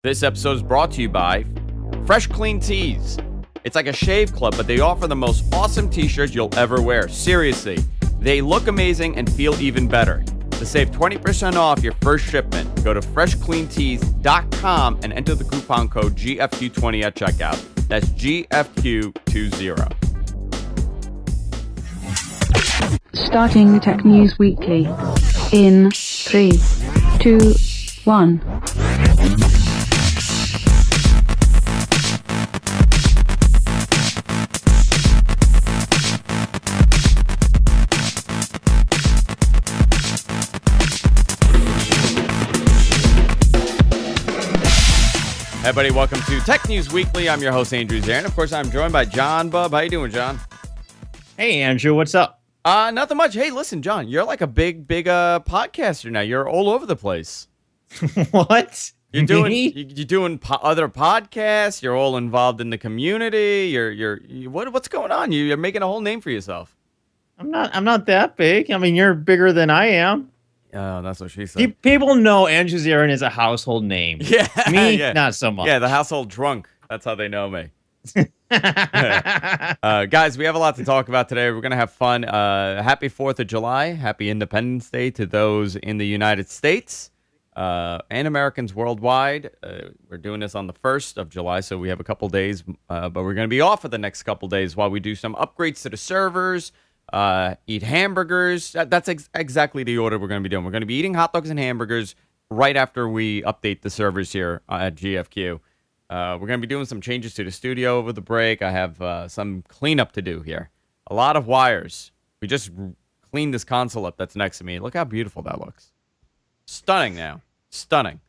This episode is brought to you by Fresh Clean Tees. It's like a shave club, but they offer the most awesome t-shirts you'll ever wear. Seriously, they look amazing and feel even better. To save 20% off your first shipment, go to freshcleantees.com and enter the coupon code GFQ20 at checkout. That's GFQ20. Starting Tech News Weekly in 3, 2, 1. Hey, everybody, welcome to Tech News Weekly. I'm your host, Andrew Zarin. Of course, I'm joined by John Bub. How you doing, John? Hey, Andrew, what's up? Nothing much. Hey, listen, John, you're like a big podcaster now. You're all over the place. What? You're doing other podcasts. You're all involved in the community. What's going on? You're making a whole name for yourself. I'm not that big. I mean, you're bigger than I am. Oh, that's what she said. People know Andrew Zarin is a household name. Yeah. Me, yeah. not so much. Yeah, the household drunk. That's how they know me. Guys, we have a lot to talk about today. We're going to have fun. Happy 4th of July. Happy Independence Day to those in the United States and Americans worldwide. We're doing this on the 1st of July, so we have a couple days, but we're going to be off for the next couple days while we do some upgrades to the servers, eat hamburgers. That's exactly the order we're going to be doing. We're going to be eating hot dogs and hamburgers right after we update the servers here at GFQ. We're going to be doing some changes to the studio over the break. I have some cleanup to do here. A lot of wires. We just cleaned this console up that's next to me. Look how beautiful that looks. Stunning now. Stunning.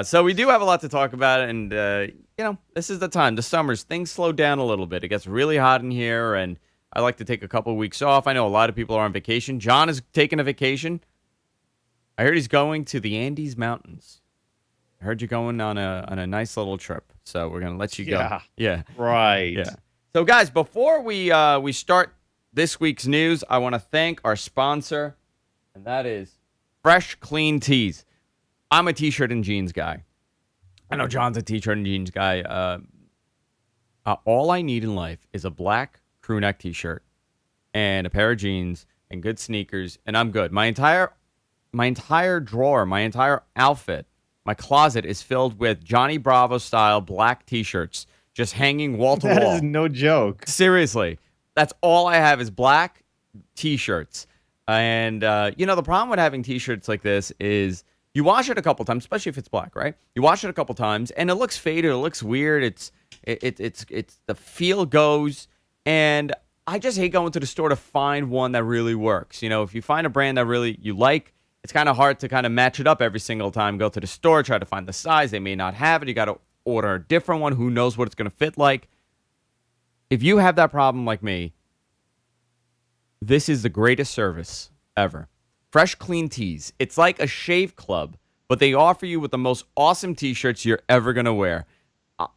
So we do have a lot to talk about, and, this is the time. The summers, things slow down a little bit. It gets really hot in here, and I like to take a couple of weeks off. I know a lot of people are on vacation. John is taking a vacation. I heard he's going to the Andes Mountains. I heard you're going on a nice little trip, so we're gonna let you go. Yeah, right. Yeah. So, guys, before we start this week's news, I want to thank our sponsor, and that is Fresh Clean Tees. I'm a t-shirt and jeans guy. I know John's a t-shirt and jeans guy. All I need in life is a black crew neck t-shirt and a pair of jeans and good sneakers, and I'm good. My entire drawer, my entire outfit. My closet is filled with Johnny Bravo style black t-shirts just hanging wall to wall. That is no joke. Seriously. That's all I have is black t-shirts. And, the problem with having t-shirts like this is you wash it a couple times, especially if it's black, right? You wash it a couple times and it looks faded. It looks weird. It's the feel goes. And I just hate going to the store to find one that really works. If you find a brand that really you like, it's kind of hard to kind of match it up every single time. Go to the store, try to find the size. They may not have it. You got to order a different one. Who knows what it's going to fit like? If you have that problem like me, this is the greatest service ever. Fresh Clean Tees. It's like a shave club, but they offer you with the most awesome t-shirts you're ever going to wear.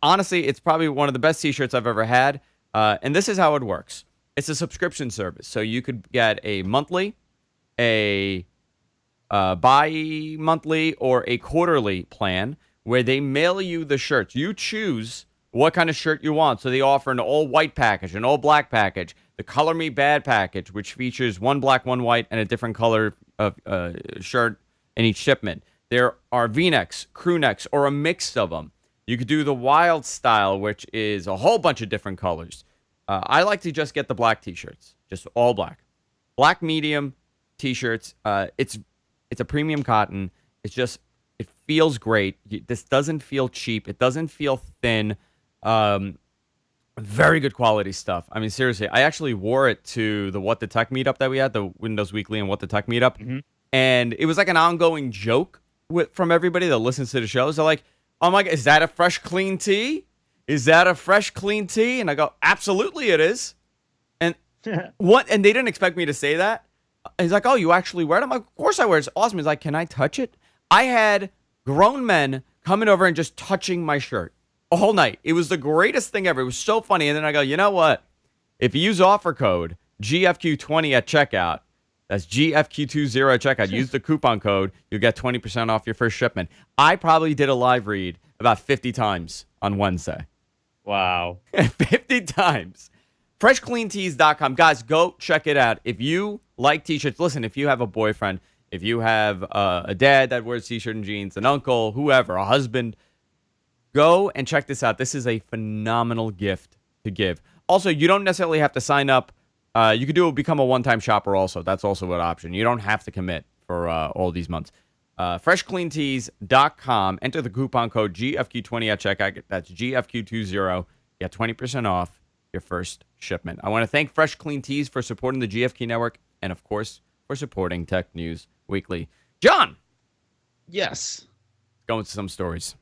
Honestly, it's probably one of the best t-shirts I've ever had. And this is how it works. It's a subscription service. So you could get a monthly, a bi-monthly, or a quarterly plan where they mail you the shirts. You choose what kind of shirt you want. So they offer an all-white package, an all-black package, the Color Me Bad package, which features one black, one white, and a different color of shirt in each shipment. There are V-necks, crew necks, or a mix of them. You could do the wild style, which is a whole bunch of different colors. I like to just get the black t-shirts, just all black. Black medium t-shirts. It's a premium cotton. It feels great. This doesn't feel cheap. It doesn't feel thin. Very good quality stuff. I mean, seriously, I actually wore it to the What the Tech meetup that we had, the Windows Weekly and What the Tech meetup. Mm-hmm. And it was like an ongoing joke from everybody that listens to the shows. They're like, oh my God, is that a fresh, clean tee? Is that a fresh, clean tee? And I go, absolutely it is. And what? And they didn't expect me to say that. He's like, oh, you actually wear it? I'm like, of course I wear it. It's awesome. He's like, can I touch it? I had grown men coming over and just touching my shirt all night. It was the greatest thing ever. It was so funny. And then I go, you know what? If you use offer code GFQ20 at checkout, that's GFQ20 at checkout, use the coupon code, you'll get 20% off your first shipment. I probably did a live read about 50 times on Wednesday. Wow. 50 times. FreshCleanTees.com. Guys, go check it out. If you like t-shirts, listen, if you have a boyfriend, if you have a dad that wears t-shirt and jeans, an uncle, whoever, a husband, go and check this out. This is a phenomenal gift to give. Also, you don't necessarily have to sign up. You could become a one-time shopper also. That's also an option. You don't have to commit for all these months. FreshCleanTees.com. Enter the coupon code GFQ20 at checkout. That's GFQ20. Get 20% off your first shipment. I want to thank Fresh Clean Tees for supporting the GFQ network and, of course, for supporting Tech News Weekly. John! Yes. Go into some stories.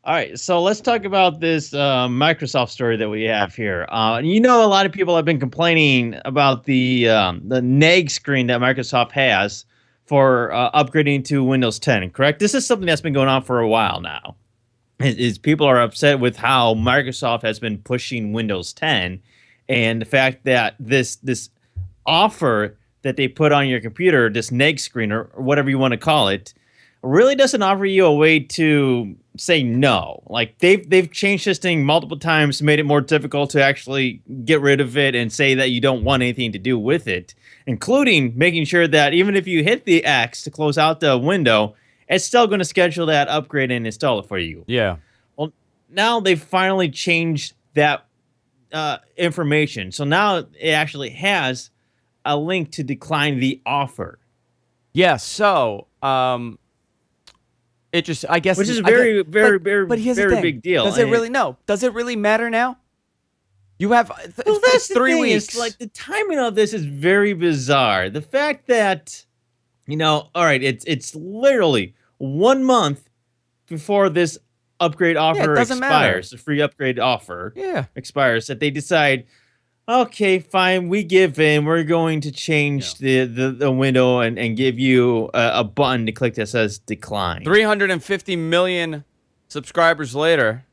All right, so let's talk about this Microsoft story that we have here. A lot of people have been complaining about the nag screen that Microsoft has for upgrading to Windows 10, correct? This is something that's been going on for a while now. Is people are upset with how Microsoft has been pushing Windows 10 and the fact that this offer that they put on your computer, this nag screen or whatever you want to call it, really doesn't offer you a way to say no. Like they've changed this thing multiple times, made it more difficult to actually get rid of it and say that you don't want anything to do with it, including making sure that even if you hit the X to close out the window, it's still going to schedule that upgrade and install it for you. Yeah. Well, now they've finally changed that information. So now it actually has a link to decline the offer. Yeah, so it just, I guess, which is very but here's the thing. big deal. Does it really? No. Does it really matter now? You have that's 3 weeks. It's like the timing of this is very bizarre. The fact that, all right, it's literally 1 month before this upgrade offer expires, the free upgrade offer expires, that they decide, okay, fine, we give in. We're going to change the window and give you a button to click that says decline. 350 million subscribers later.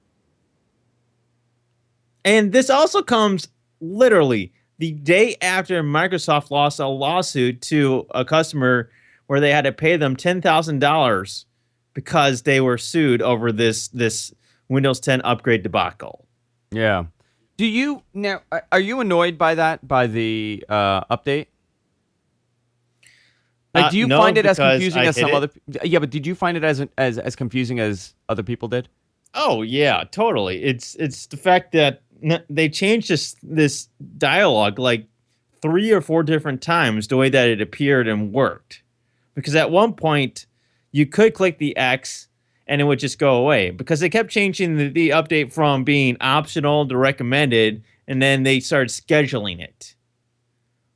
And this also comes literally the day after Microsoft lost a lawsuit to a customer where they had to pay them $10,000 because they were sued over this Windows 10 upgrade debacle. Yeah. Are you annoyed by that, by the update? Like, do you find it as confusing as some other? Yeah, but did you find it as confusing as other people did? Oh yeah, totally. It's the fact that they changed this dialogue like 3 or 4 different times the way that it appeared and worked. Because at one point you could click the X and it would just go away, because they kept changing the update from being optional to recommended, and then they started scheduling it.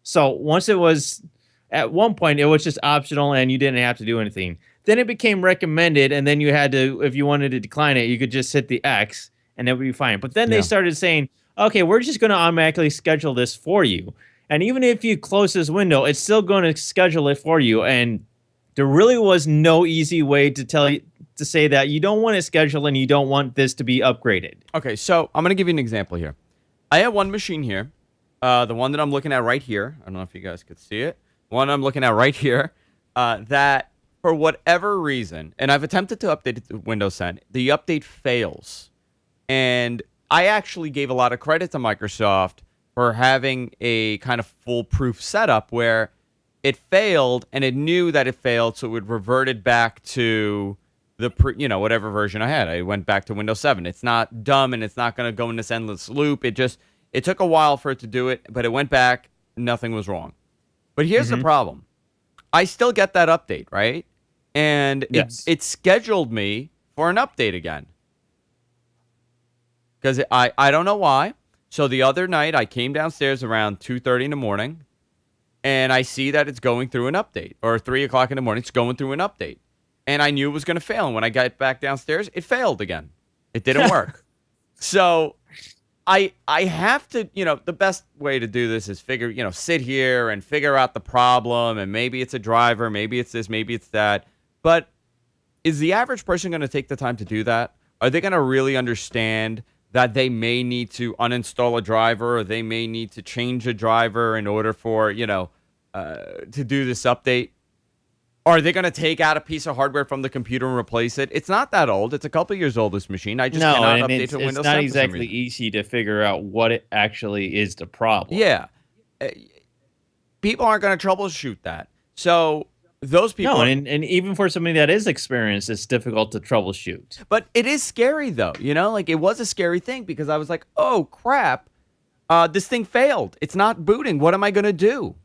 So once it was, at one point, it was just optional and you didn't have to do anything. Then it became recommended, and then you had to, if you wanted to decline it, you could just hit the X and it would be fine. But then they started saying, okay, we're just going to automatically schedule this for you. And even if you close this window, it's still going to schedule it for you. And there really was no easy way to tell you, to say that you don't want to schedule and you don't want this to be upgraded. Okay, so I'm going to give you an example here. I have one machine here, the one that I'm looking at right here. I don't know if you guys could see it. One I'm looking at right here, that for whatever reason, and I've attempted to update it to Windows 10, the update fails. And I actually gave a lot of credit to Microsoft for having a kind of foolproof setup where it failed and it knew that it failed, so it reverted back to the whatever version I had. I went back to Windows 7. It's not dumb and it's not going to go in this endless loop. It took a while for it to do it, but it went back. Nothing was wrong. But here's the problem. I still get that update, right? And it scheduled me for an update again. Because I don't know why. So the other night I came downstairs around 2:30 in the morning and I see that it's going through an update, or 3 o'clock in the morning, it's going through an update. And I knew it was going to fail. And when I got back downstairs, it failed again. It didn't work. So I have to, the best way to do this is sit here and figure out the problem. And maybe it's a driver. Maybe it's this. Maybe it's that. But is the average person going to take the time to do that? Are they going to really understand that they may need to uninstall a driver, or they may need to change a driver in order for, to do this update? Are they going to take out a piece of hardware from the computer and replace it? It's not that old. It's a couple years old, this machine. I just No, cannot and update to it's Windows not 10 for some exactly reason. easy to figure out what it actually is the problem. Yeah. Uh, People aren't going to troubleshoot that. So those people... No, and even for somebody that is experienced, it's difficult to troubleshoot. But it is scary, though. Like, it was a scary thing because I was like, oh, crap. This thing failed. It's not booting. What am I going to do?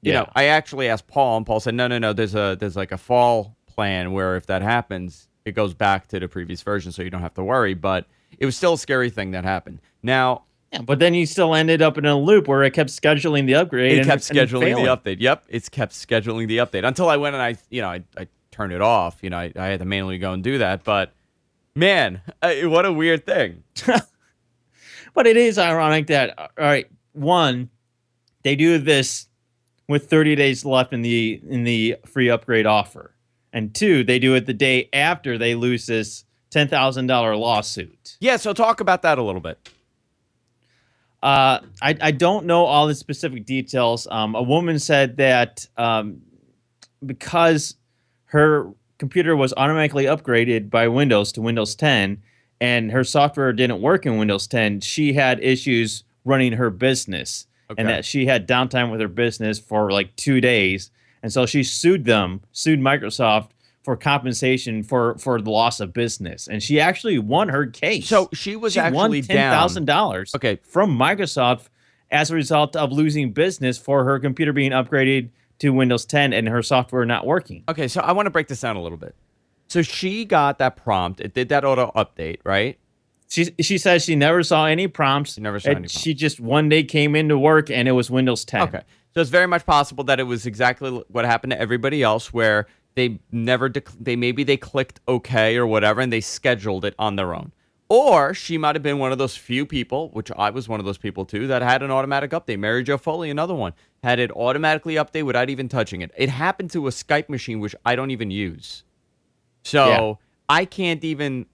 I actually asked Paul, and Paul said, no. There's like a fall plan where if that happens, it goes back to the previous version, so you don't have to worry. But it was still a scary thing that happened. Now, yeah, but then you still ended up in a loop where it kept scheduling the upgrade. It kept scheduling failing. the update. Yep, it's kept scheduling the update until I went and I turned it off. I had to manually go and do that. But man, what a weird thing. But it is ironic that, all right, one, they do this with 30 days left in the free upgrade offer, and two, they do it the day after they lose this $10,000 lawsuit. Yeah, so talk about that a little bit. I don't know all the specific details. A woman said that because her computer was automatically upgraded by Windows to Windows 10 and her software didn't work in Windows 10, she had issues running her business. Okay. And that she had downtime with her business for like 2 days. And so she sued Microsoft for compensation for the loss of business. And she actually won her case. So she was actually won $10,000 Okay. from Microsoft as a result of losing business for her computer being upgraded to Windows 10 and her software not working. Okay, so I want to break this down a little bit. So she got that prompt. It did that auto update, right? She says she never saw any prompts. She never saw any prompts. She just one day came into work and it was Windows 10. Okay. So it's very much possible that it was exactly what happened to everybody else, where they maybe they clicked OK or whatever, and they scheduled it on their own. Or she might have been one of those few people, which I was one of those people too, that had an automatic update. Mary Jo Foley, another one, had it automatically update without even touching it. It happened to a Skype machine, which I don't even use. So I can't even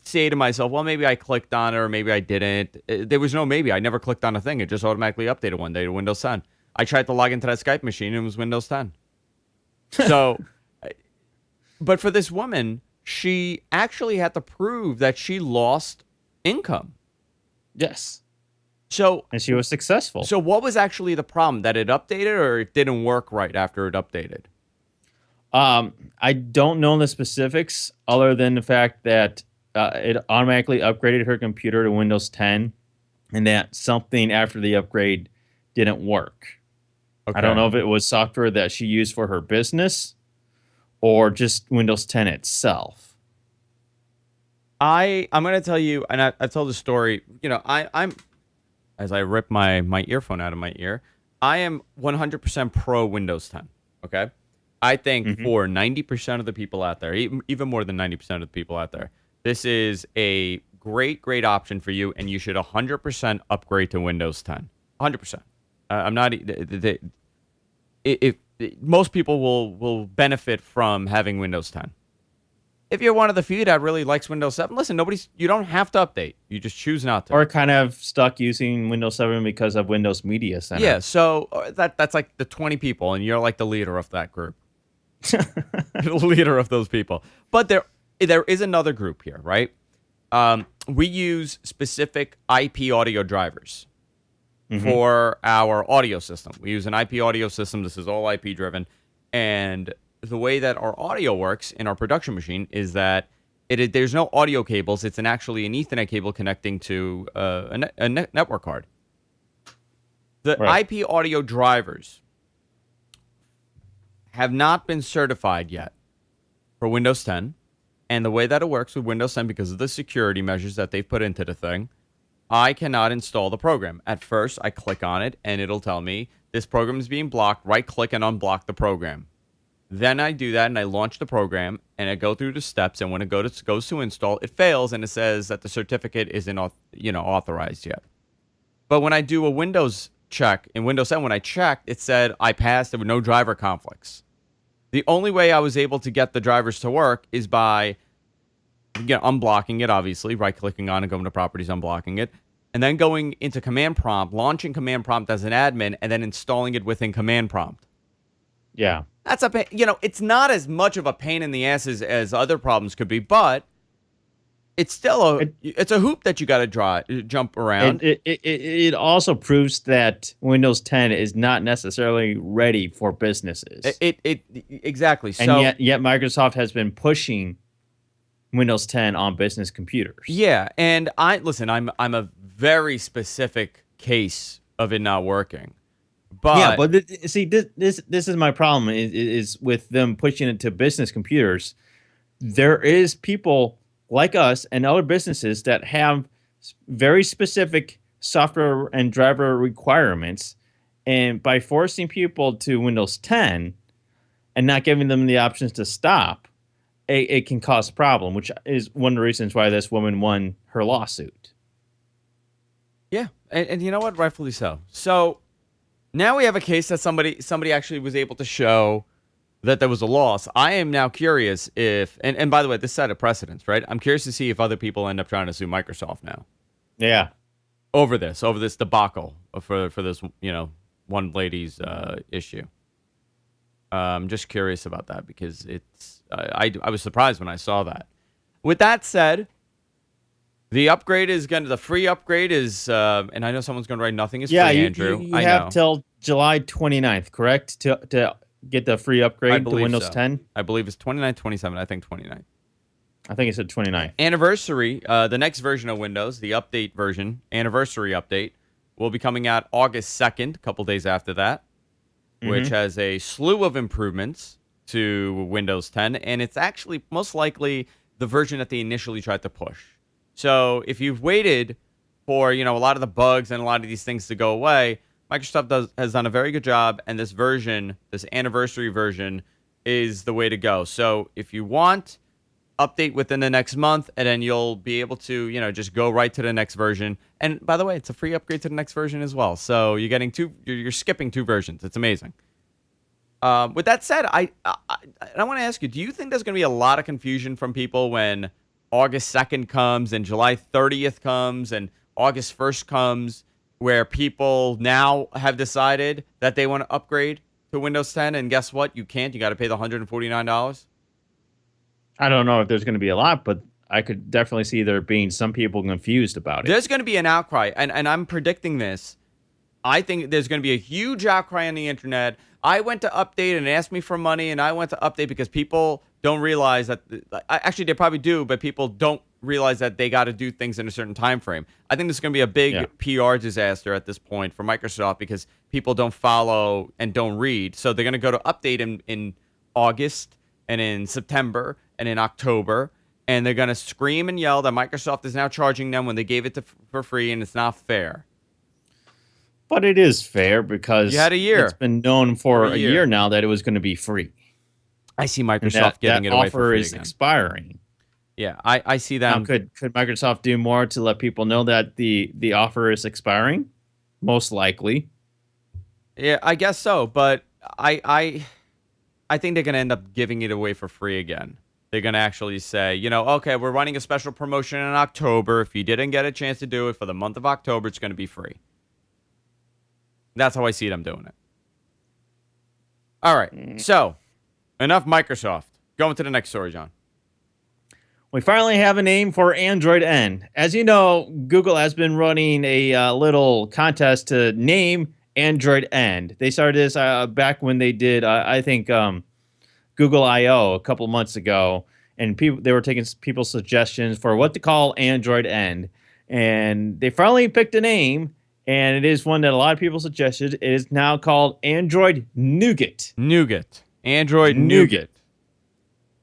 say to myself, well, maybe I clicked on it or maybe I didn't. There was no maybe. I never clicked on a thing. It just automatically updated one day to Windows 10. I tried to log into that Skype machine and it was Windows 10. So, but for this woman, she actually had to prove that she lost income. Yes. So, and she was successful. So what was actually the problem? That it updated or it didn't work right after it updated? I don't know the specifics other than the fact that it automatically upgraded her computer to Windows 10 and that something after the upgrade didn't work. Okay. I don't know if it was software that she used for her business or just Windows 10 itself. I'm going to tell you, and I've told the story, I'm as I rip my earphone out of my ear, I am 100% pro Windows 10, okay? I think for 90% of the people out there, even more than 90% of the people out there, this is a great option for you, and you should 100% upgrade to Windows 10. 100%. I'm not... most people will benefit from having Windows 10. If you're one of the few that really likes Windows 7, listen, you don't have to update. You just choose not to. Or kind of stuck using Windows 7 because of Windows Media Center. Yeah, so that's like the 20 people, and you're like the leader of that group. The leader of those people. But there is another group here, right? We use specific IP audio drivers for our audio system. We use an IP audio system. This is all IP driven. And the way that our audio works in our production machine is that there's no audio cables. It's actually an Ethernet cable connecting to a network card. The IP audio drivers have not been certified yet for Windows 10. And the way that it works with Windows 10, because of the security measures that they've put into the thing, I cannot install the program. At first, I click on it, and it'll tell me, this program is being blocked. Right-click and unblock the program. Then I do that, and I launch the program, and I go through the steps, and when it goes to install, it fails, and it says that the certificate isn't authorized yet. But when I do a Windows check, in Windows 10, when I checked, it said I passed. There were no driver conflicts. The only way I was able to get the drivers to work is by unblocking it, obviously, right-clicking on it, going to properties, unblocking it, and then going into Command Prompt, launching Command Prompt as an admin, and then installing it within Command Prompt. Yeah. That's a pain. It's not as much of a pain in the ass as other problems could be, but it's still it's a hoop that you got to jump around. It also proves that Windows 10 is not necessarily ready for businesses. It exactly. And So yet Microsoft has been pushing Windows 10 on business computers. yeah, and I'm a very specific case of it not working. But Yeah, but see, this is my problem is with them pushing it to business computers. There is people like us and other businesses that have very specific software and driver requirements, and by forcing people to Windows 10 and not giving them the options to stop, it can cause a problem, which is one of the reasons why this woman won her lawsuit. yeah, and you know what? Rightfully so. So now we have a case that somebody actually was able to show that there was a loss. I am now curious if, and by the way, this set a precedence, right? I'm curious to see if other people end up trying to sue Microsoft now Yeah. over this debacle for this, one lady's issue. I'm just curious about that because I was surprised when I saw that. With that said, the free upgrade is, and I know someone's going to write nothing is free, Andrew. You I have know. till July 29th, correct? To get the free upgrade to believe Windows so. 10? I believe it's 29, 27. I think 29. I think it said 29th. Anniversary, the next version of Windows, the update version, anniversary update, will be coming out August 2nd, a couple days after that, which has a slew of improvements to Windows 10, and it's actually most likely the version that they initially tried to push. So if you've waited for, a lot of the bugs and a lot of these things to go away, Microsoft has done a very good job, and this version, this anniversary version, is the way to go. So if you want, update within the next month, and then you'll be able to, just go right to the next version. And by the way, it's a free upgrade to the next version as well. So you're getting you're skipping two versions. It's amazing. With that said, I want to ask you, do you think there's going to be a lot of confusion from people when August 2nd comes and July 30th comes and August 1st comes, where people now have decided that they want to upgrade to Windows 10, and guess what? You can't. You got to pay the $149. I don't know if there's going to be a lot, but I could definitely see there being some people confused about it. There's going to be an outcry, and I'm predicting this. I think there's going to be a huge outcry on the internet. I went to update and asked me for money, and I went to update because people don't realize that. Actually, they probably do, but people don't realize that they got to do things in a certain time frame. I think this is going to be a big PR disaster at this point for Microsoft because people don't follow and don't read. So they're going to go to update in August and in September and in October, and they're going to scream and yell that Microsoft is now charging them when they gave it for free, and it's not fair. But it is fair because you had a year. It's been known for a year now that it was going to be free. I see Microsoft getting it away for free offer is again. Expiring. Yeah, I see that. Now, could Microsoft do more to let people know that the offer is expiring? Most likely. Yeah, I guess so, but I think they're going to end up giving it away for free again. They're going to actually say, okay, we're running a special promotion in October. If you didn't get a chance to do it for the month of October, it's going to be free. That's how I see them doing it. All right, so enough Microsoft. Going to the next story, John. We finally have a name for Android N. As you know, Google has been running a little contest to name Android N. They started this back when they did, I think, Google I/O a couple months ago, and they were taking people's suggestions for what to call Android N. And they finally picked a name, and it is one that a lot of people suggested. It is now called Android Nougat. Nougat. Android Nougat.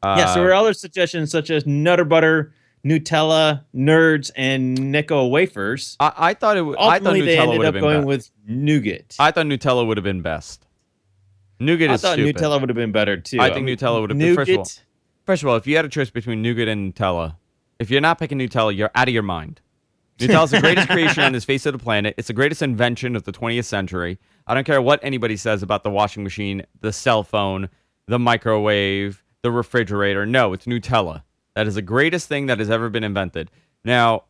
Yes, there were other suggestions such as Nutter Butter, Nutella, Nerds, and Necco Wafers. I thought it. Ultimately, they ended up going best. with Nougat. I thought Nutella would have been best. Nougat is stupid. I thought Nutella would have been better too. I think Nutella would have been. First of all, if you had a choice between Nougat and Nutella, if you're not picking Nutella, you're out of your mind. Nutella's the greatest creation on this face of the planet. It's the greatest invention of the 20th century. I don't care what anybody says about the washing machine, the cell phone, the microwave, the refrigerator. No, it's Nutella. That is the greatest thing that has ever been invented. Now,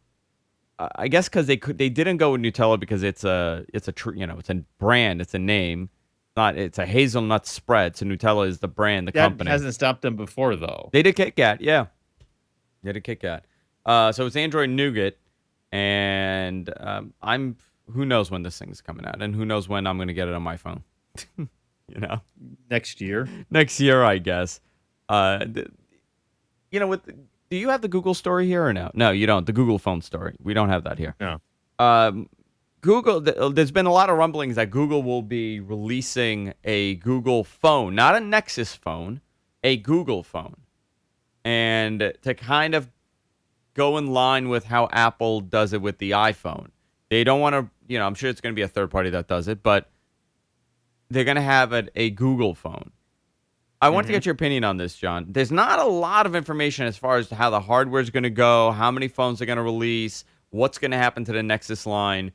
I guess because they didn't go with Nutella because it's a brand, it's a name, Not it's a hazelnut spread. So Nutella is the brand, the That company. hasn't stopped them before, though. They did Kit Kat, yeah. They did Kit Kat. So it's Android Nougat, and I'm who knows when this thing's coming out, and who knows when I'm gonna get it on my phone. You know, Next year. next year, I guess. Th- you know, do you have the Google story here or no? No, you don't. The Google phone story. We don't have that here. No. Um, Google. There's been a lot of rumblings that Google will be releasing a Google phone, not a Nexus phone, a Google phone, and to kind of go in line with how Apple does it with the iPhone. They don't want to. I'm sure it's going to be a third party that does it, but they're going to have a Google phone. I want to get your opinion on this, John. There's not a lot of information as far as how the hardware is going to go, how many phones they're going to release, what's going to happen to the Nexus line.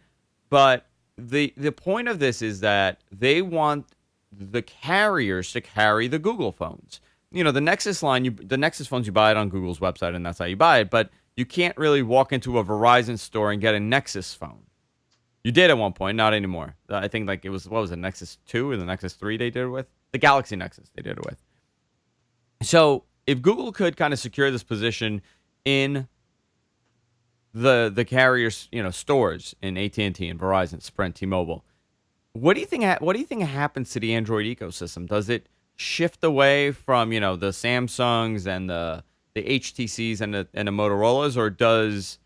But the point of this is that they want the carriers to carry the Google phones. The Nexus line, the Nexus phones, you buy it on Google's website, and that's how you buy it. But you can't really walk into a Verizon store and get a Nexus phone. You did at one point, not anymore. I think like it was, what was it, Nexus 2 or the Nexus 3 they did it with? The Galaxy Nexus they did it with. So if Google could kind of secure this position in the carriers, stores in AT&T and Verizon, Sprint, T-Mobile, what do you think happens to the Android ecosystem? Does it shift away from, the Samsungs and the HTCs and the Motorola's, or does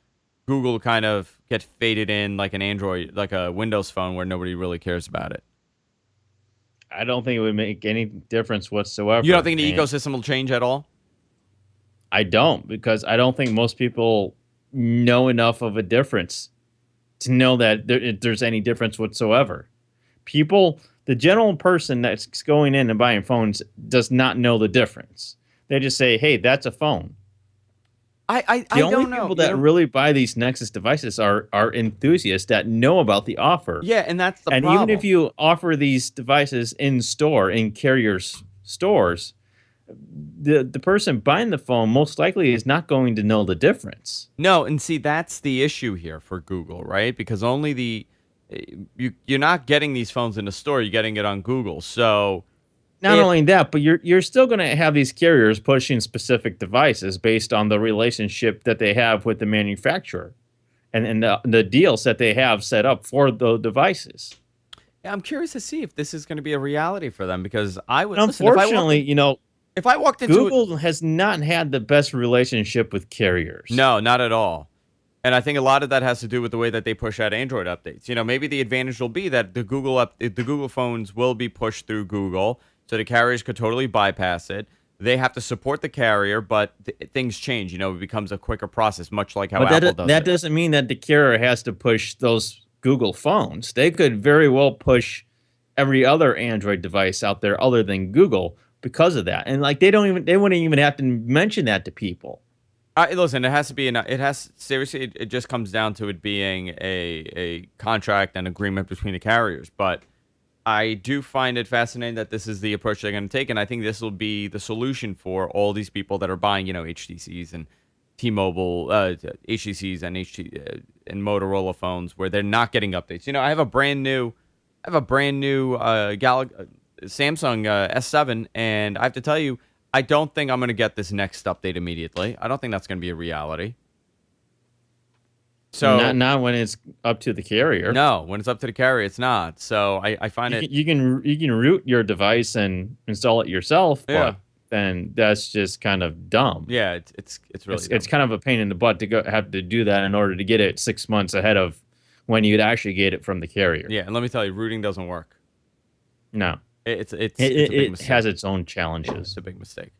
Google kind of get faded in like an Android, like a Windows phone where nobody really cares about it? I don't think it would make any difference whatsoever. You don't think the ecosystem will change at all? I don't, because I don't think most people know enough of a difference to know that there's any difference whatsoever. The general person that's going in and buying phones does not know the difference. They just say, hey, that's a phone. I The only don't know. people that really buy these Nexus devices are enthusiasts that know about the offer. Yeah, and that's the and problem. even if you offer these devices in store, in carriers' stores, the person buying the phone most likely is not going to know the difference. No, and see, that's the issue here for Google, right? Because only you're not getting these phones in the store, you're getting it on Google. So not only that, but you're still going to have these carriers pushing specific devices based on the relationship that they have with the manufacturer and the deals that they have set up for the devices. Yeah, I'm curious to see if this is going to be a reality for them, because I would. Unfortunately, if I walked into Google has not had the best relationship with carriers. No, not at all. And I think a lot of that has to do with the way that they push out Android updates. Maybe the advantage will be that the Google phones will be pushed through Google, so the carriers could totally bypass it. They have to support the carrier, but things change. It becomes a quicker process, much like how Apple does it. That doesn't mean that the carrier has to push those Google phones. They could very well push every other Android device out there other than Google because of that. And like they wouldn't even have to mention that to people. Listen, seriously, it just comes down to it being a contract and agreement between the carriers. But I do find it fascinating that this is the approach they're going to take, and I think this will be the solution for all these people that are buying, HTCs and T-Mobile, HTCs and Motorola phones, where they're not getting updates. I have a brand new Samsung S7, and I have to tell you, I don't think I'm going to get this next update immediately. I don't think that's going to be a reality. So not when it's up to the carrier. No, when it's up to the carrier, it's not. So I find you can root your device and install it yourself, but then that's just kind of dumb. Yeah, it's really dumb. It's kind of a pain in the butt to have to do that in order to get it 6 months ahead of when you'd actually get it from the carrier. Yeah, and let me tell you, rooting doesn't work. No, it's a big mistake. Has its own challenges. It's a big mistake.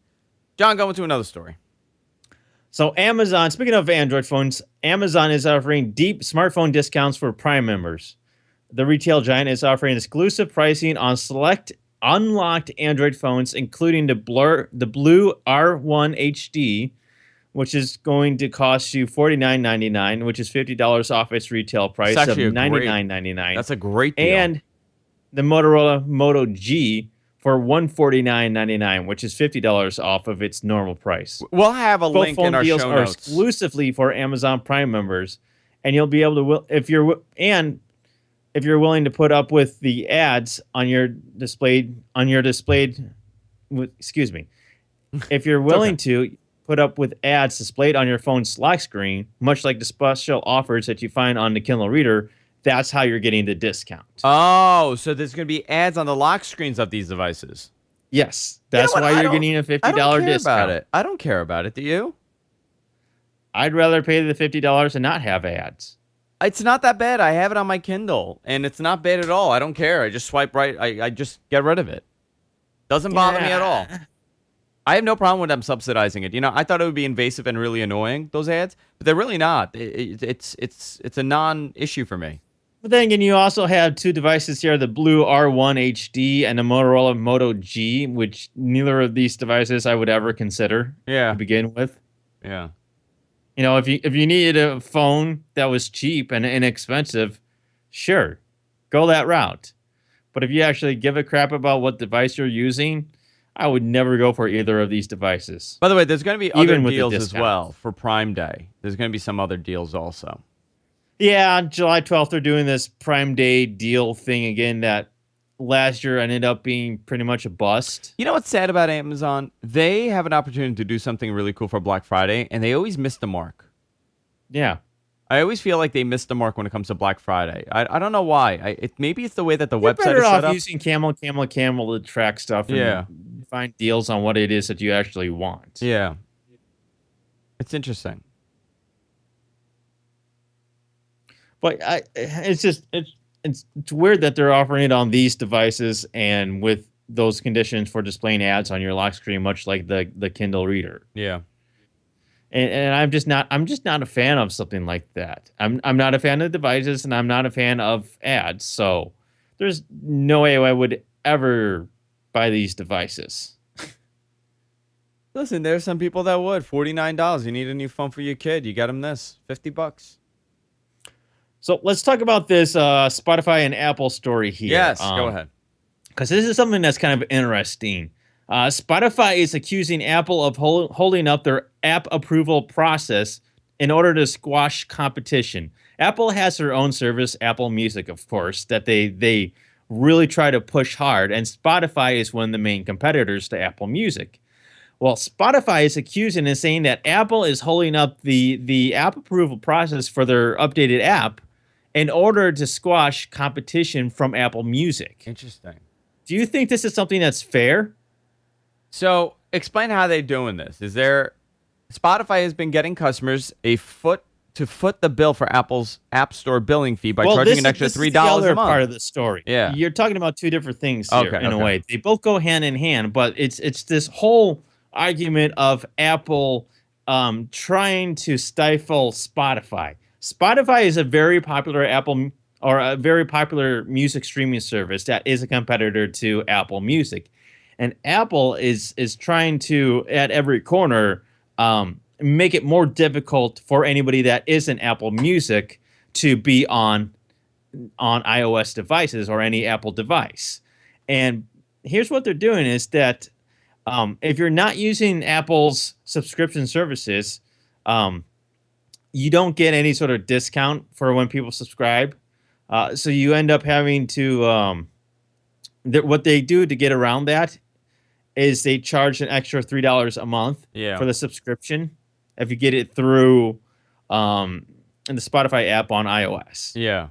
John, going to another story. So Amazon, speaking of Android phones, Amazon is offering deep smartphone discounts for Prime members. The retail giant is offering exclusive pricing on select unlocked Android phones, including the Blue R1 HD, which is going to cost you $49.99, which is $50 off its retail price of $99.99. That's a great deal. And the Motorola Moto G for $149.99, which is $50 off of its normal price. We'll have a link in our show notes. Both phone deals are exclusively for Amazon Prime members, and you'll be able to, if you're willing to put up with the ads on your displayed, excuse me, if you're It's okay. willing to put up with ads displayed on your phone's lock screen, much like the special offers that you find on the Kindle Reader, that's how you're getting the discount. Oh, so there's going to be ads on the lock screens of these devices. Yes, You know that's what? why you're getting a I don't $50 care about discount. it. I don't care about it. Do you? I'd rather pay the $50 and not have ads. It's not that bad. I have it on my Kindle, and it's not bad at all. I don't care. I just swipe right. I just get rid of it. Doesn't bother me at all. Yeah. I have no problem with them subsidizing it. You know, I thought it would be invasive and really annoying, those ads, but they're really not. It's a non-issue for me. But then again, you also have two devices here, the Blue R1 HD and the Motorola Moto G, which neither of these devices I would ever consider Yeah, to begin with. yeah. You know, if you needed a phone that was cheap and inexpensive, sure, go that route. But if you actually give a crap about what device you're using, I would never go for either of these devices. By the way, there's going to be other Even with the deals as discount. well for Prime Day. There's going to be some other deals also. Yeah, on July 12th, they're doing this Prime Day deal thing again that last year ended up being pretty much a bust. You know what's sad about Amazon? They have an opportunity to do something really cool for Black Friday, and they always miss the mark. Yeah. I always feel like they miss the mark when it comes to Black Friday. I don't know why. Maybe it's the way that the You're website better is set off up. using Camel to track stuff and Yeah. find deals on what it is that you actually want. Yeah. It's interesting. But it's weird that they're offering it on these devices and with those conditions for displaying ads on your lock screen, much like the Kindle Reader. Yeah. And I'm just not a fan of something like that. I'm not a fan of devices, and I'm not a fan of ads. So there's no way I would ever buy these devices. Listen, there's some people that would. $49. You need a new phone for your kid. You got him this. $50. So let's talk about this Spotify and Apple story here. Yes, go ahead. Because this is something that's kind of interesting. Spotify is accusing Apple of holding up their app approval process in order to squash competition. Apple has their own service, Apple Music, of course, that they really try to push hard, and Spotify is one of the main competitors to Apple Music. Well, Spotify is accusing and saying that Apple is holding up the app approval process for their updated app in order to squash competition from Apple Music. Interesting. Do you think this is something that's fair? So explain how they're doing this. Spotify has been getting customers to foot the bill for Apple's App Store billing fee by charging an extra $3 the other a month. part of the story. Yeah. You're talking about two different things here Okay, in a okay. way. They both go hand in hand, but it's this whole argument of Apple trying to stifle Spotify. Spotify is a very popular a very popular music streaming service that is a competitor to Apple Music. And Apple is trying to, at every corner, make it more difficult for anybody that isn't Apple Music to be on iOS devices or any Apple device. And here's what they're doing is that if you're not using Apple's subscription services, you don't get any sort of discount for when people subscribe. So you end up having to what they do to get around that is they charge an extra $3 a month for the subscription if you get it through in the Spotify app on iOS. Yeah.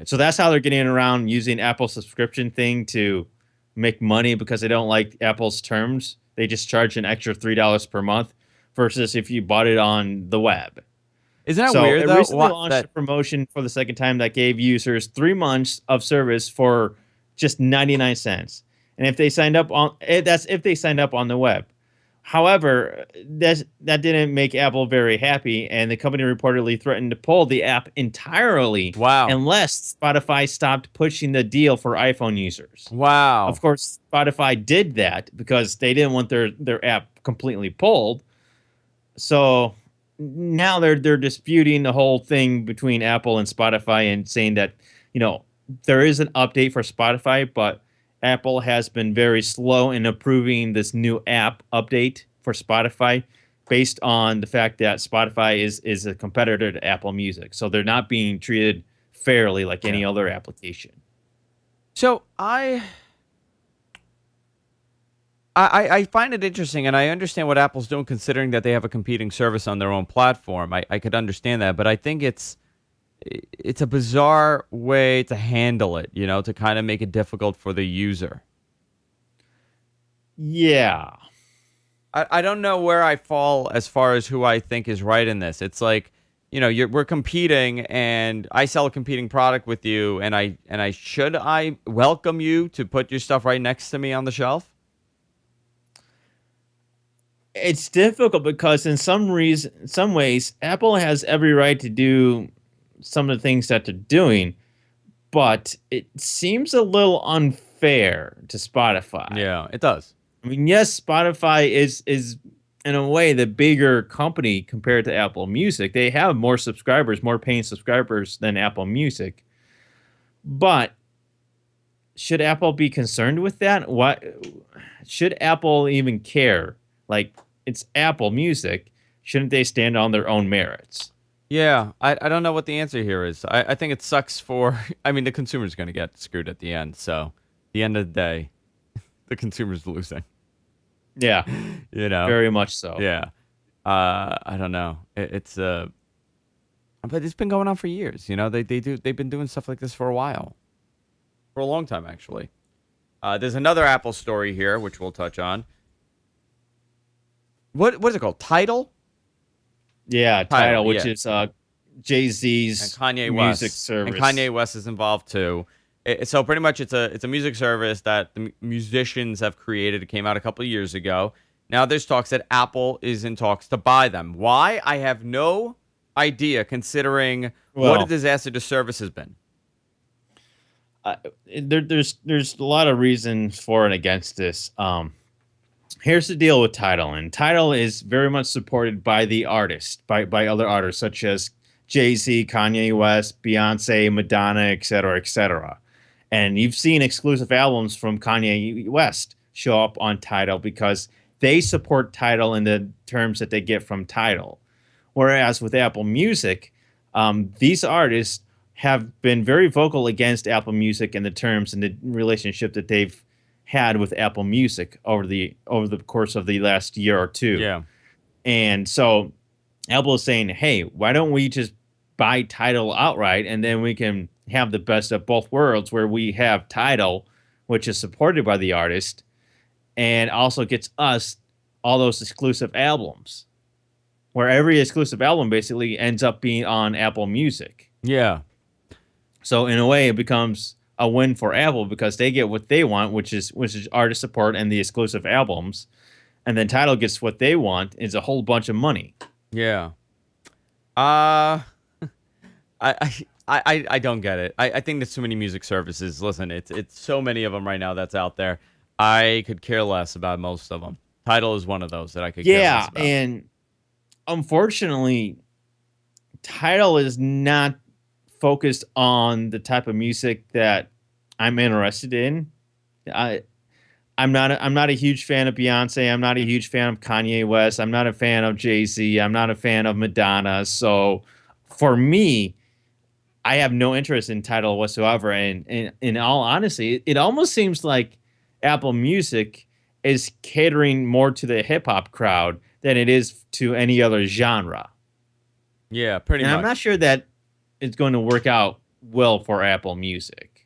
So that's how they're getting around using Apple's subscription thing to make money because they don't like Apple's terms. They just charge an extra $3 per month versus if you bought it on the web. Isn't that weird, though? It recently launched a promotion for the second time that gave users 3 months of service for just 99 cents. And if they signed up that's if they signed up on the web. However, that didn't make Apple very happy, and the company reportedly threatened to pull the app entirely unless Spotify stopped pushing the deal for iPhone users. Wow. Of course, Spotify did that because they didn't want their app completely pulled. So now they're disputing the whole thing between Apple and Spotify and saying that, there is an update for Spotify, but Apple has been very slow in approving this new app update for Spotify based on the fact that Spotify is a competitor to Apple Music. So they're not being treated fairly like any other application. So I find it interesting, and I understand what Apple's doing, considering that they have a competing service on their own platform. I could understand that, but I think it's a bizarre way to handle it, to kind of make it difficult for the user. Yeah. I don't know where I fall as far as who I think is right in this. It's like, we're competing, and I sell a competing product with you, and should I welcome you to put your stuff right next to me on the shelf? It's difficult because in some ways, Apple has every right to do some of the things that they're doing, but it seems a little unfair to Spotify. Yeah, it does. I mean, yes, Spotify is in a way the bigger company compared to Apple Music. They have more subscribers, more paying subscribers than Apple Music. But should Apple be concerned with that? What should Apple even care? Like, it's Apple Music. Shouldn't they stand on their own merits? Yeah, I don't know what the answer here is. I think it sucks for, the consumer's going to get screwed at the end. So, at the end of the day, the consumer's losing. Yeah, very much so. Yeah, I don't know. But it's been going on for years. They've been doing stuff like this for a while, for a long time actually. There's another Apple story here, which we'll touch on. What is it called? Tidal? Yeah, Tidal, which is Jay-Z's and Kanye music West. service. And Kanye West is involved too. So pretty much it's a music service that the musicians have created. It came out a couple of years ago. Now there's talks that Apple is in talks to buy them. Why? I have no idea, considering what a disaster the service has been. There's a lot of reasons for and against this. Here's the deal with Tidal, and Tidal is very much supported by the artist, by other artists such as Jay-Z, Kanye West, Beyonce, Madonna, etc., etc. And you've seen exclusive albums from Kanye West show up on Tidal because they support Tidal in the terms that they get from Tidal. Whereas with Apple Music, these artists have been very vocal against Apple Music and the terms and the relationship that they've had with Apple Music over the course of the last year or two. Yeah. And so Apple is saying, hey, why don't we just buy Tidal outright, and then we can have the best of both worlds, where we have Tidal, which is supported by the artist, and also gets us all those exclusive albums, where every exclusive album basically ends up being on Apple Music. Yeah. So in a way, it becomes a win for Apple because they get what they want, which is artist support and the exclusive albums, and then Tidal gets what they want, is a whole bunch of money. Yeah. I don't get it. I think there's too many music services. Listen, it's so many of them right now that's out there. I could care less about most of them. Tidal is one of those that I could care less about. Yeah, and unfortunately, Tidal is not focused on the type of music that I'm interested in. I'm not a huge fan of Beyonce. I'm not a huge fan of Kanye West. I'm not a fan of Jay-Z. I'm not a fan of Madonna. So for me, I have no interest in Tidal whatsoever. And in all honesty, it almost seems like Apple Music is catering more to the hip hop crowd than it is to any other genre. Yeah, pretty much. I'm not sure that it's going to work out well for Apple Music.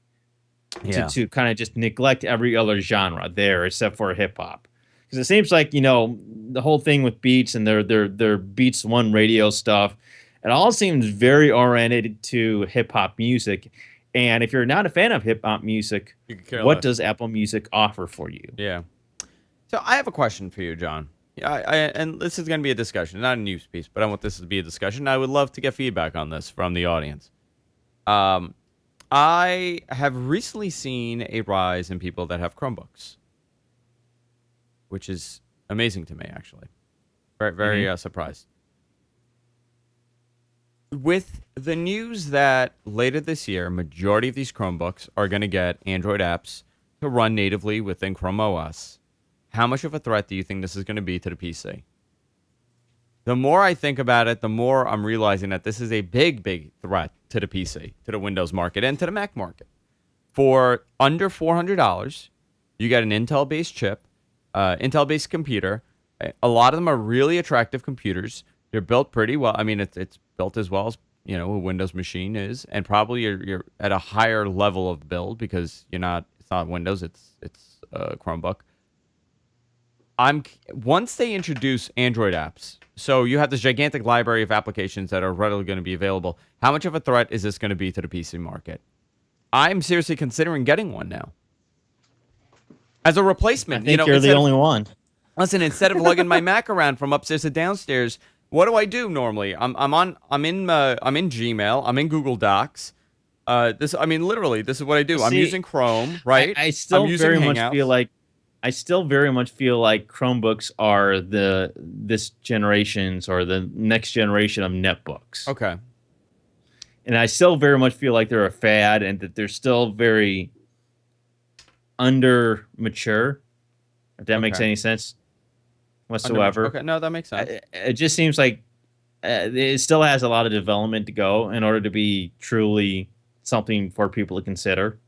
Yeah. To kind of just neglect every other genre there except for hip hop. Because it seems like, the whole thing with Beats and their Beats One radio stuff, it all seems very oriented to hip hop music. And if you're not a fan of hip hop music, what does Apple Music offer for you? Yeah. So I have a question for you, John. And this is going to be a discussion, not a news piece, but I want this to be a discussion. I would love to get feedback on this from the audience. I have recently seen a rise in people that have Chromebooks, which is amazing to me, actually. Very, very surprised. With the news that later this year, majority of these Chromebooks are going to get Android apps to run natively within Chrome OS, how much of a threat do you think this is going to be to the PC? The more I think about it, the more I'm realizing that this is a big, big threat to the PC, to the Windows market, and to the Mac market. For under $400, you get an Intel-based chip, Intel-based computer. A lot of them are really attractive computers. They're built pretty well. I mean, it's built as well as a Windows machine is, and probably you're at a higher level of build because it's not Windows, it's Chromebook. Once they introduce Android apps, so you have this gigantic library of applications that are readily going to be available. How much of a threat is this going to be to the PC market? I'm seriously considering getting one now as a replacement. I think you're the only one. Listen, instead of lugging my Mac around from upstairs to downstairs, what do I do normally? I'm in Gmail. I'm in Google Docs. Literally, this is what I do. I'm using Chrome, right? I still very much feel like Chromebooks are this generation's or the next generation of netbooks. Okay. And I still very much feel like they're a fad and that they're still very under mature. If that makes any sense whatsoever. Okay, no, that makes sense. It just seems like it still has a lot of development to go in order to be truly something for people to consider.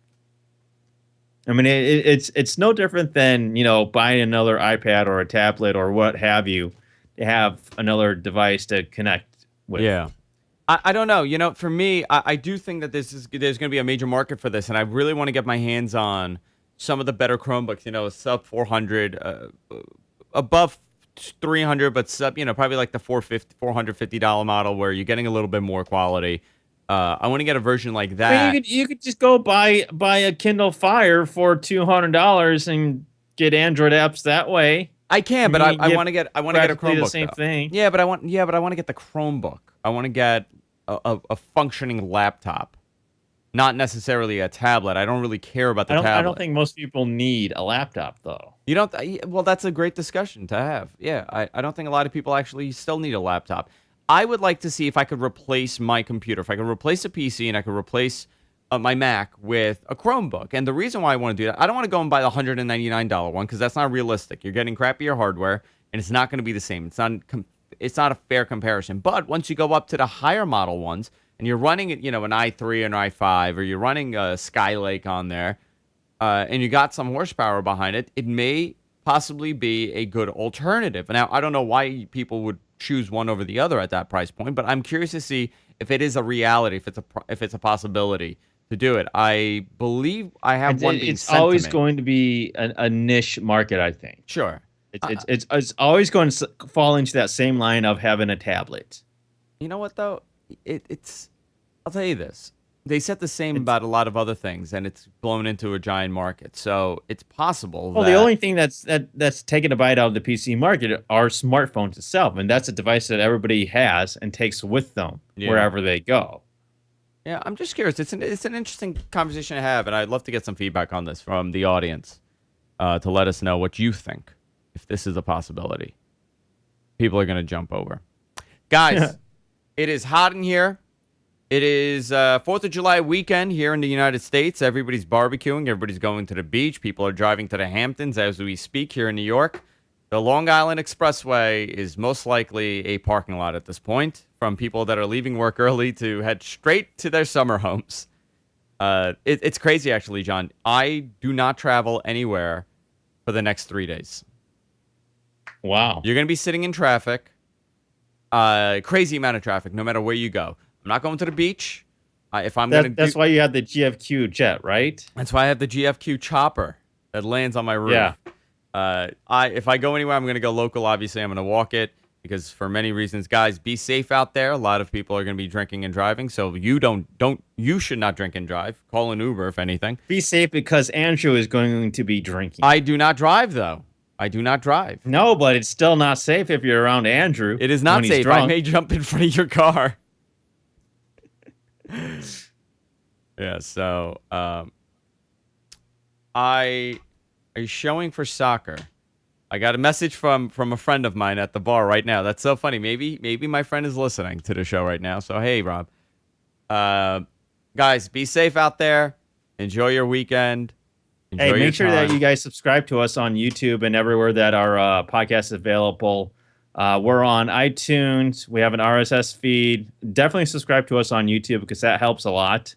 I mean, it's no different than, buying another iPad or a tablet or what have you to have another device to connect with. Yeah. I don't know. For me, I do think that there's going to be a major market for this, and I really want to get my hands on some of the better Chromebooks, sub 400, above 300, but sub, probably like the $450 model where you're getting a little bit more quality. I want to get a version like that. I mean, you could just go buy a Kindle Fire for $200 and get Android apps that way. I can, but I want to get a Chromebook. The same thing. Yeah, but I want to get the Chromebook. I want to get a functioning laptop, not necessarily a tablet. I don't really care about the tablet. I don't think most people need a laptop, though. You don't? Well, that's a great discussion to have. Yeah, I don't think a lot of people actually still need a laptop. I would like to see if I could replace my computer, if I could replace a PC and I could replace my Mac with a Chromebook. And the reason why I want to do that, I don't want to go and buy the $199 one because that's not realistic. You're getting crappier hardware, and it's not going to be the same. It's not a fair comparison. But once you go up to the higher model ones, and you're running an i3 or an i5, or you're running a Skylake on there, and you got some horsepower behind it, it may possibly be a good alternative. Now, I don't know why people would choose one over the other at that price point, but I'm curious to see if it is a reality, if it's a possibility to do it. I believe I have one being sent to me. It's always going to be a niche market, I think. Sure. It's always going to fall into that same line of having a tablet. You know what, though? I'll tell you this. They said the same about a lot of other things, and it's blown into a giant market. So it's possible. Well, the only thing that's taken a bite out of the PC market are smartphones itself, and that's a device that everybody has and takes with them wherever they go. Yeah, I'm just curious. It's an interesting conversation to have, and I'd love to get some feedback on this from the audience to let us know what you think, if this is a possibility. People are going to jump over. Guys, it is hot in here. It is 4th of July weekend here in the United States. Everybody's barbecuing. Everybody's going to the beach. People are driving to the Hamptons as we speak here in New York. The Long Island Expressway is most likely a parking lot at this point from people that are leaving work early to head straight to their summer homes. It's crazy, actually, John. I do not travel anywhere for the next 3 days. Wow. You're going to be sitting in traffic. Crazy amount of traffic, no matter where you go. I'm not going to the beach. That's why you have the GFQ jet, right? That's why I have the GFQ chopper that lands on my roof. Yeah. If I go anywhere, I'm going to go local. Obviously, I'm going to walk it because for many reasons, guys, be safe out there. A lot of people are going to be drinking and driving, so you should not drink and drive. Call an Uber if anything. Be safe because Andrew is going to be drinking. I do not drive though. I do not drive. No, but it's still not safe if you're around Andrew. It is not safe. I may jump in front of your car. Yeah, so are you showing for soccer? I got a message from a friend of mine at the bar right now. That's so funny. Maybe my friend is listening to the show right now. So hey, Rob. Guys, be safe out there. Enjoy your weekend. Make sure that you guys subscribe to us on YouTube and everywhere that our podcast is available. We're on iTunes. We have an RSS feed. Definitely subscribe to us on YouTube because that helps a lot.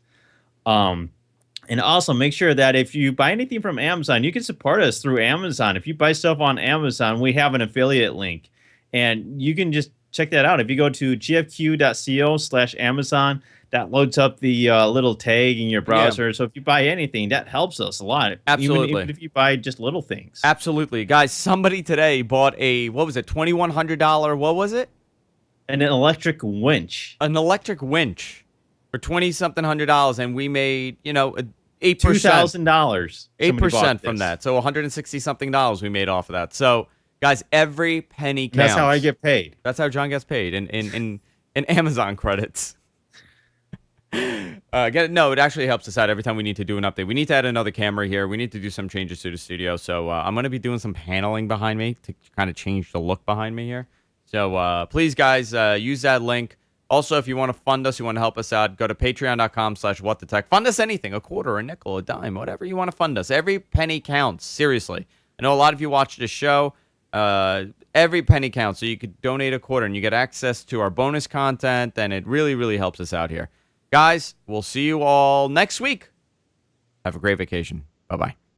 Um, and also make sure that if you buy anything from Amazon, you can support us through Amazon. If you buy stuff on Amazon, we have an affiliate link, and you can just check that out. If you go to gfq.co/Amazon, that loads up the little tag in your browser. So if you buy anything, that helps us a lot. Absolutely. Even if you buy just little things. Absolutely. Guys, somebody today bought a, what was it, $2,100, what was it? And an electric winch. An electric winch for 20-something $100, and we made, 8%. $2,000. 8% from that. So $160-something we made off of that. So, guys, every penny counts. That's how I get paid. That's how John gets paid in Amazon credits. No, it actually helps us out every time we need to do an update. We need to add another camera here. We need to do some changes to the studio. So I'm going to be doing some paneling behind me to kind of change the look behind me here. So please, guys, use that link. Also, if you want to fund us, you want to help us out, go to patreon.com/whatthetech. Fund us anything, a quarter, a nickel, a dime, whatever you want to fund us. Every penny counts. Seriously. I know a lot of you watch this show. Every penny counts. So you could donate a quarter and you get access to our bonus content, and it really, really helps us out here. Guys, we'll see you all next week. Have a great vacation. Bye-bye.